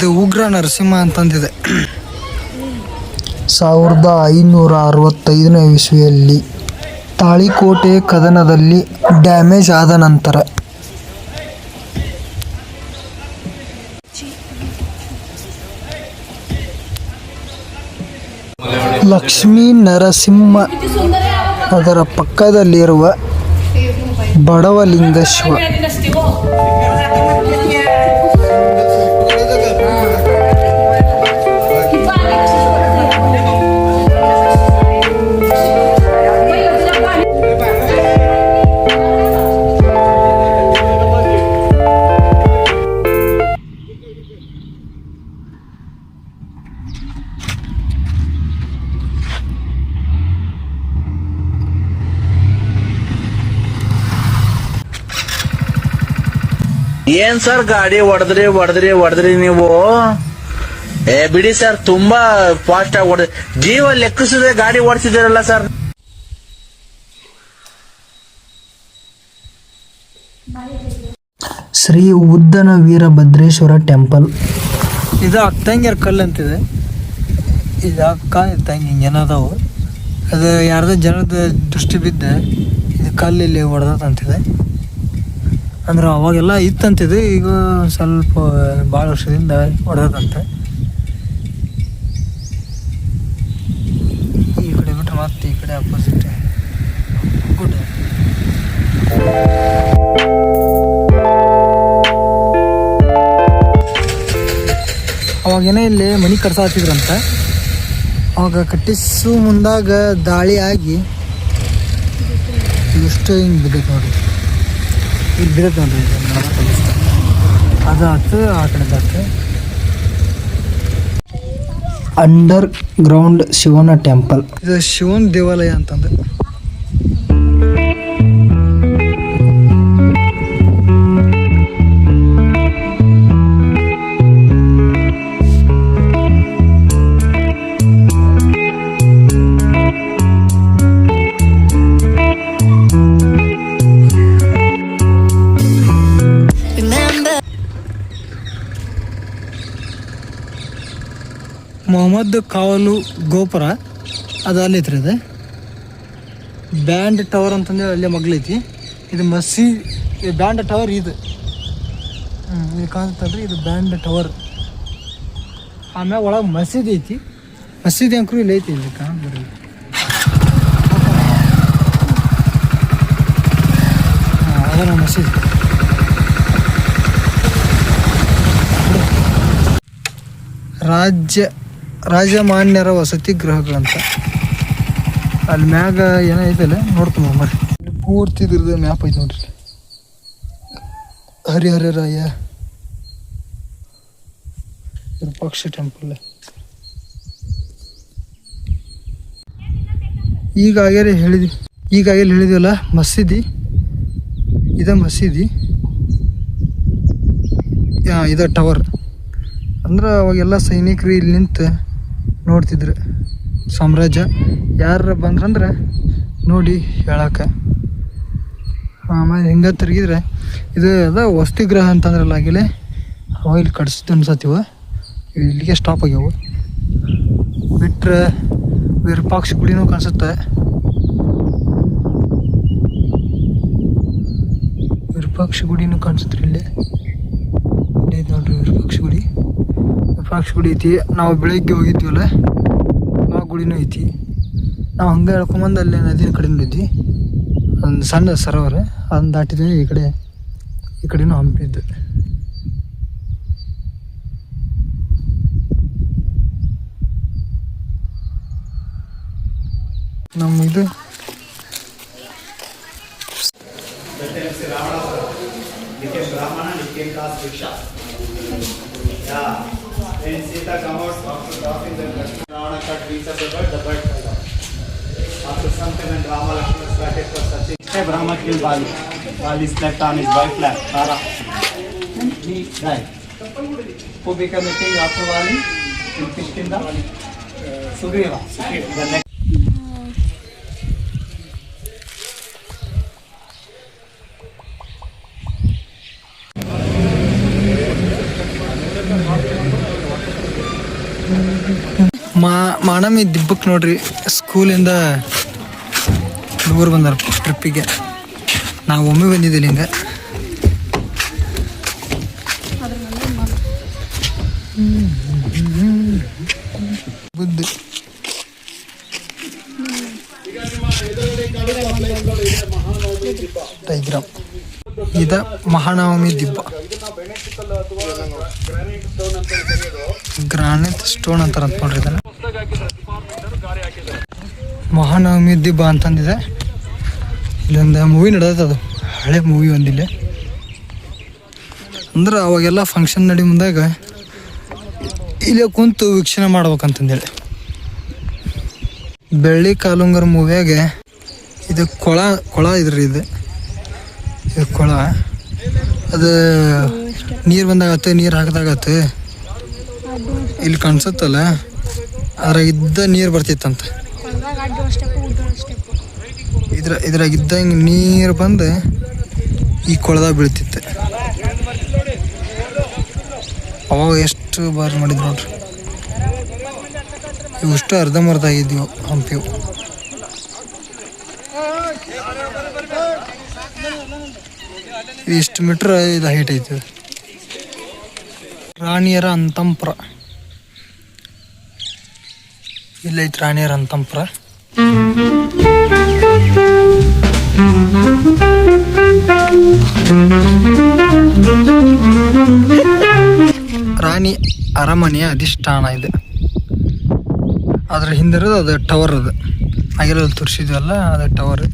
ಇದು ಉಗ್ರ ನರಸಿಂಹ ಅಂತಂದಿದೆ. 1565ನೇ ಇಸ್ವಿಯಲ್ಲಿ ತಾಳಿಕೋಟೆ ಕದನದಲ್ಲಿ ಡ್ಯಾಮೇಜ್ ಆದ ನಂತರ ಲಕ್ಷ್ಮೀ ನರಸಿಂಹ ಅದರ ಪಕ್ಕದಲ್ಲಿರುವ ಬಡವಲಿಂಗ ಶಿವ ಏನ್ ಸರ್ ಗಾಡಿ ಹೊಡೆದ್ರಿ ನೀವು? ಬಿಡಿ ಸರ್, ತುಂಬಾ ಫಾಸ್ಟ್ ಆಗಿ ಹೊಡೆದ್ರಿ. ಜೀವ ಲೆಕ್ಕಿಸದೆ ಗಾಡಿ ಓಡಿಸಿದಿರಲ್ಲ ಸರ್. ಶ್ರೀ ಉದ್ದನ ವೀರಭದ್ರೇಶ್ವರ ಟೆಂಪಲ್. ಇದು ಅಕ್ಕಂಗ್ಯರ ಕಲ್ಲು ಅಂತಿದೆ. ಇದು ಅಕ್ಕ ತಂಗಿ ಹಿಂಗೇನದಾವು. ಅದು ಯಾರ್ದ ಜನದ ದೃಷ್ಟಿ ಬಿದ್ದ ಇದು ಕಲ್ಲಿಲ್ಲಿ ಹೊಡೆದಂತಿದೆ. ಅಂದ್ರೆ ಅವಾಗೆಲ್ಲ ಇತ್ತಂತಿದೆ, ಈಗ ಸ್ವಲ್ಪ ಭಾಳ ವರ್ಷದಿಂದ ಹೊಡೆದಂತೆ. ಈ ಕಡೆ ಬಿಟ್ಟರೆ ಮತ್ತೆ ಈ ಕಡೆ ಅಪೋಸಿಟ್ ಗುಡ್. ಅವಾಗೇನೇ ಇಲ್ಲಿ ಮನೆ ಕಟ್ಸಾತಿದ್ರಂತ. ಅವಾಗ ಕಟ್ಟಿಸು ಮುಂದಾಗ ದಾಳಿ ಆಗಿ ಎಷ್ಟು ಹಿಂಗೆ ಬಿದ್ದೈತೆ ನೋಡಿ. ಇಲ್ಲಿ ಬಿದ್ದೈತೆ ನೋಡ್ರಿ, ಅದು ಆಯ್ತು, ಆ ಕಡೆ ಆಯ್ತು. ಅಂಡರ್ ಗ್ರೌಂಡ್ ಶಿವನ ಟೆಂಪಲ್. ಇದು ಶಿವನ ದೇವಾಲಯ ಅಂತಂದು. ಮೊಹಮ್ಮದ್ ಕಾವಲು ಗೋಪುರ ಅದು ಅಲ್ಲೈತ್ರಿ. ಅದು ಬ್ಯಾಂಡ್ ಟವರ್ ಅಂತಂದೇಳಿ ಅಲ್ಲೇ ಮಗ್ಲೈತಿ. ಇದು ಮಸೀದಿ ಬ್ಯಾಂಡ್ ಟವರ್. ಇದು ಇದು ಕಾಣ್ತಲ್ರಿ, ಇದು ಬ್ಯಾಂಡ್ ಟವರ್. ಆಮ್ಯಾಗ ಒಳಗೆ ಮಸೀದಿ ಐತಿ. ಮಸೀದಿ ಅಂಕರು ಇಲ್ಲಿ ಐತಿ, ಇಲ್ಲಿ ಕಾಣ್ಬರ್ರಿ. ಅದರ ಮಸೀದಿ. ರಾಜಮಾನ್ಯರ ವಸತಿ ಗೃಹಗಳಂತ ಅಲ್ಲಿ ಮ್ಯಾಗ ಏನೈತಲ್ಲ ನೋಡ್ಕೊಂಬ ಬರ್ರಿ. ಇಲ್ಲಿ ಪೂರ್ತಿ ಇದ್ರದ್ದು ಮ್ಯಾಪ್ ಐತೆ ನೋಡ್ರಿ. ಹರಿಹರರಾಯ ವಿರೂಪಾಕ್ಷ ಟೆಂಪಲ್. ಈಗಾಗಲೇ ಹೇಳಿದ್ವಲ್ಲ ಮಸೀದಿ. ಮಸೀದಿ ಇದ ಟವರ್. ಅಂದ್ರೆ ಅವಾಗೆಲ್ಲ ಸೈನಿಕರು ಇಲ್ಲಿ ನಿಂತು ನೋಡ್ತಿದ್ರು ಸಾಮ್ರಾಜ್ಯ. ಯಾರು ಬಂದ್ರಂದ್ರೆ ನೋಡಿ ಹೇಳಕ್ಕೆ. ಆಮೇಲೆ ಹಿಂಗೆ ತಿರುಗಿದ್ರೆ ಇದು ಅದ ವಸತಿ ಗೃಹ ಅಂತಂದ್ರಲ್ಲ ಆಗಿಲೆ ಅವಾಗ ಇಲ್ಲಿ ಕಟ್ಸಿದ್ದು ಅನ್ಸತ್ತೀವ. ಇಲ್ಲಿಗೆ ಸ್ಟಾಪ್ ಆಗ್ಯಾವು. ಬಿಟ್ಟರೆ ವಿರೂಪಾಕ್ಷ ಗುಡಿನೂ ಕಾಣಿಸುತ್ತೆ. ವಿರೂಪಾಕ್ಷ ಗುಡಿನೂ ಕಾಣಿಸುತ್ತೆ ಇಲ್ಲೇ. ಐತೆ ನೋಡ್ರಿ ವಿರೂಪಾಕ್ಷ ಗುಡಿ. ವಿರೂಪಾಕ್ಷ ಗುಡಿ ಐತಿ. ನಾವು ಬೆಳಗ್ಗೆ ಹೋಗಿದ್ವಲ್ಲ ಆ ಗುಡಿನೂ ಐತಿ. ನಾವು ಹಂಗೆ ಹೇಳ್ಕೊಂಬಂದು ಅಲ್ಲೇ ನದಿನ ಕಡೆ ನೋಡಿದ್ವಿ. ಒಂದು ಸಣ್ಣ ಸರೋವರ ಅದನ್ನ ದಾಟಿದ್ವಿ. ಈ ಕಡೆನೂ ಹಂಪಿದ್ದು. ನಮ್ಮ ಇದು Brahma killed Bali. Bali slept on his wife lap, Tara. He died. Who became a king after Bali? In which kingdom? Sugriva. The next. ಮಾನಮಿ ದಿಬ್ಬಕ್ಕೆ ನೋಡ್ರಿ, ಸ್ಕೂಲಿಂದ ಹುಡುಗರು ಬಂದಾರ ಟ್ರಿಪ್ಪಿಗೆ. ನಾವು ಒಮ್ಮೆ ಬಂದಿದ್ದೀವಿ ಹಿಂಗೆ. ಬುದ್ಧ ಡೈಗ್ರಾಮ್ ಇದ ಮಹಾನವಮಿ ದಿಬ್ಬ. ಗ್ರಾನೈಟ್ ಸ್ಟೋನ್ ಅಂತಾರಂತ ನೋಡ್ರಿ ಇದನ್ನ. ಮಹಾನವಮಿ ದಿಬ್ಬ ಅಂತಂದಿದೆ. ಇಲ್ಲೊಂದು ಮೂವಿ ನಡೆದೈತೆ, ಅದು ಹಳೆ ಮೂವಿ ಒಂದಿಲ್ಲ. ಅಂದ್ರೆ ಅವಾಗೆಲ್ಲ ಫಂಕ್ಷನ್ ನಡಿ ಮುಂದಾಗ ಇಲ್ಲೇ ಕುಂತು ವೀಕ್ಷಣೆ ಮಾಡ್ಬೇಕಂತಂದೇಳಿ. ಬೆಳ್ಳಿ ಕಾಲುಂಗರ ಮೂವಿಯಾಗೆ ಇದು ಕೊಳ ಇದ್ರಿ, ಇದು ಕೊಳ. ಅದು ನೀರು ಬಂದಾಗತ್ತೆ, ನೀರು ಹಾಕಿದಾಗತ್ತೆ. ಇಲ್ಲಿ ಕಾಣಿಸುತ್ತಲ್ಲ, ಅದ್ರಾಗಿದ್ದ ನೀರು ಬರ್ತಿತ್ತಂತ. ಇದ್ರಾಗಿದ್ದ ಹಿಂಗೆ ನೀರು ಬಂದು ಈ ಕೊಳದಾಗ ಬೀಳ್ತಿತ್ತು. ಅವಾಗ ಎಷ್ಟು ಬಾರಿ ಮಾಡಿದ್ರು ನೋಡ್ರಿ. ಇಷ್ಟು ಅರ್ಧಂಬರ್ಧ ಆಗಿದ್ವು ಹಂಪಿವು. ಇಷ್ಟು ಮೀಟ್ರ್ ಇದು ಹೈಟ್ ಐತಿ. ರಾಣಿಯರ ಅಂತಂಪುರ ಇಲ್ಲೈತಿ. ರಾಣಿಯರ ಅಂತಂಪುರ ರಾಣಿ ಅರಮನೆಯ ಅಧಿಷ್ಠಾನ ಇದೆ. ಅದ್ರ ಹಿಂದಿರೋದು ಅದು ಟವರ್. ಅದು ಆಗಿರೋದು ತೋರಿಸಿದ್ವಲ್ಲ, ಅದು ಟವರ್.